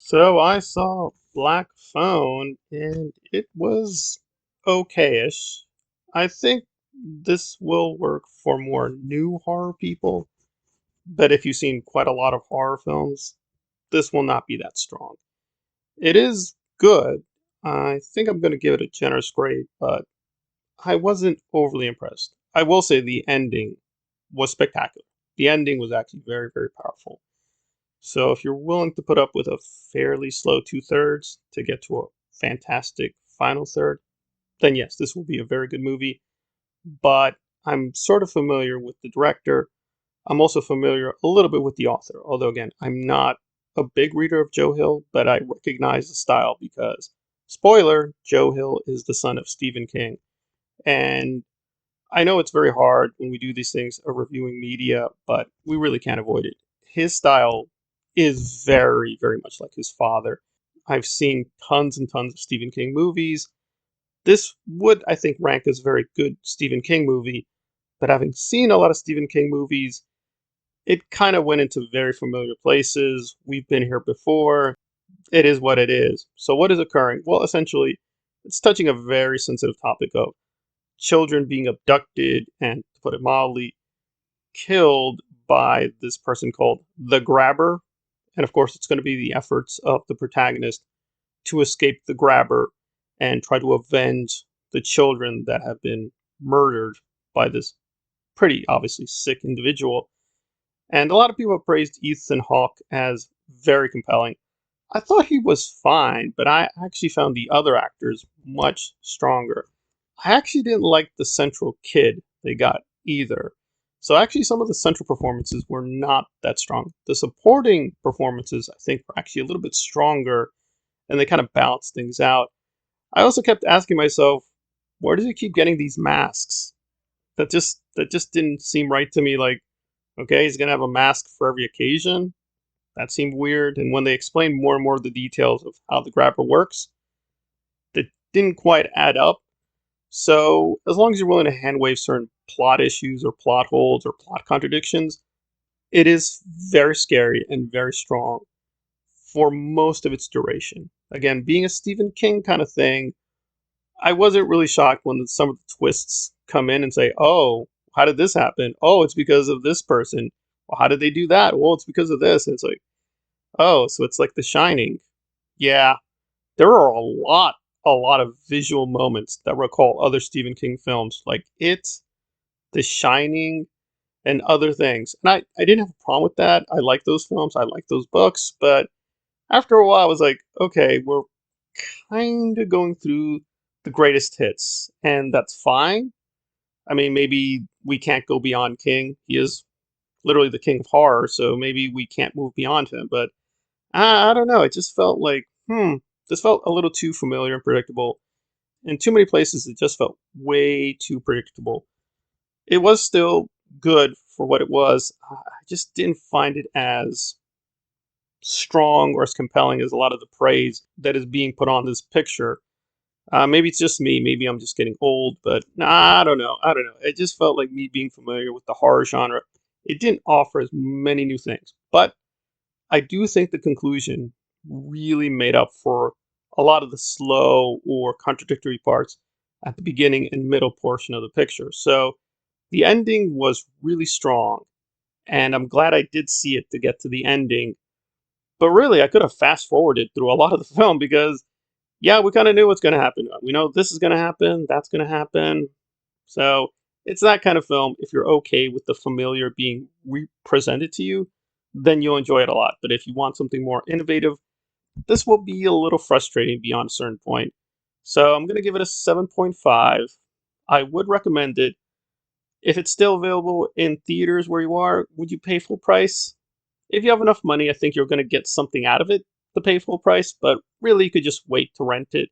So I saw Black Phone and it was okay-ish. I think this will work for more new horror people, but if you've seen quite a lot of horror films, this will not be that strong. It is good. I think I'm going to give it a generous grade, but I wasn't overly impressed. I will say the ending was spectacular. The ending was actually very, very powerful. So if you're willing to put up with a fairly slow two-thirds to get to a fantastic final third, then yes, this will be a very good movie. But I'm sort of familiar with the director. I'm also familiar a little bit with the author, although again, I'm not a big reader of Joe Hill, but I recognize the style because, spoiler, Joe Hill is the son of Stephen King. And I know it's very hard when we do these things of reviewing media, but we really can't avoid it. His style is very, very much like his father. I've seen tons and tons of Stephen King movies. This would, I think, rank as a very good Stephen King movie, but having seen a lot of Stephen King movies, it kind of went into very familiar places. We've been here before. It is what it is. So, what is occurring? Well, essentially, it's touching a very sensitive topic of children being abducted and, to put it mildly, killed by this person called the Grabber. And of course, it's going to be the efforts of the protagonist to escape the Grabber and try to avenge the children that have been murdered by this pretty obviously sick individual. And a lot of people have praised Ethan Hawke as very compelling. I thought he was fine, but I actually found the other actors much stronger. I actually didn't like the central kid they got either. So actually some of the central performances were not that strong. The supporting performances I think were actually a little bit stronger and they kind of balanced things out. I also kept asking myself, where does he keep getting these masks? That just didn't seem right to me. Like, okay, he's gonna have a mask for every occasion. That seemed weird. And when they explained more and more of the details of how the grabber works, that didn't quite add up. So, as long as you're willing to hand wave certain plot issues or plot holes or plot contradictions, it is very scary and very strong for most of its duration. Again, being a Stephen King kind of thing, I wasn't really shocked when some of the twists come in and say, oh, how did this happen? Oh, it's because of this person. Well, how did they do that? Well, it's because of this. And it's like, oh, so it's like The Shining. Yeah, there are a lot of visual moments that recall other Stephen King films, like It, The Shining, and other things. And I didn't have a problem with that. I like those films. I like those books. But after a while, I was like, okay, we're kind of going through the greatest hits, and that's fine. I mean, maybe we can't go beyond King. He is literally the king of horror, so maybe we can't move beyond him. But I don't know. It just felt like, this felt a little too familiar and predictable. In too many places, it just felt way too predictable. It was still good for what it was. I just didn't find it as strong or as compelling as a lot of the praise that is being put on this picture. Maybe it's just me. Maybe I'm just getting old, but nah, I don't know. I don't know. It just felt like me being familiar with the horror genre. It didn't offer as many new things, but I do think the conclusion really made up for a lot of the slow or contradictory parts at the beginning and middle portion of the picture. So the ending was really strong, and I'm glad I did see it to get to the ending. But really, I could have fast forwarded through a lot of the film because, yeah, we kind of knew what's going to happen. We know this is going to happen, that's going to happen. So it's that kind of film. If you're okay with the familiar being represented to you, then you'll enjoy it a lot. But if you want something more innovative, this will be a little frustrating beyond a certain point. So I'm going to give it a 7.5. I would recommend it. If it's still available in theaters where you are, would you pay full price? If you have enough money, I think you're going to get something out of it to pay full price, but really you could just wait to rent it.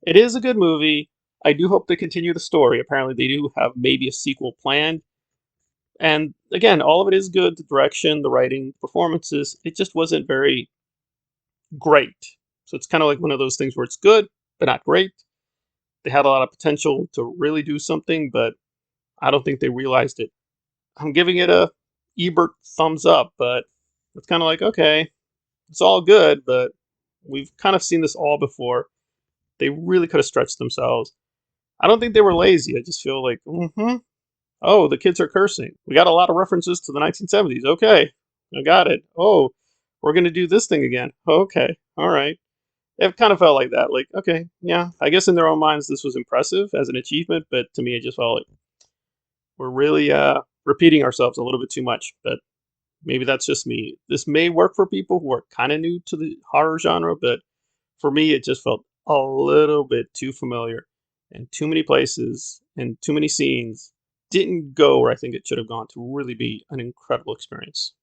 It is a good movie. I do hope they continue the story. Apparently they do have maybe a sequel planned. And again, all of it is good. The direction, the writing, performances. It just wasn't very great. So it's kind of like one of those things where it's good, but not great. They had a lot of potential to really do something, but I don't think they realized it. I'm giving it a Ebert thumbs up, but it's kind of like, okay, it's all good, but We've kind of seen this all before. They really could have stretched themselves. I don't think they were lazy. I just feel like, oh, the kids are cursing. We got a lot of references to the 1970s. Okay, I got it. Oh, we're gonna do this thing again. Okay, all right. It kind of felt like that. Like, okay, yeah, I guess in their own minds this was impressive as an achievement, but to me it just felt like we're really repeating ourselves a little bit too much. But maybe that's just me. This may work for people who are kind of new to the horror genre, but for me, it just felt a little bit too familiar and too many places and too many scenes didn't go where I think it should have gone to really be an incredible experience.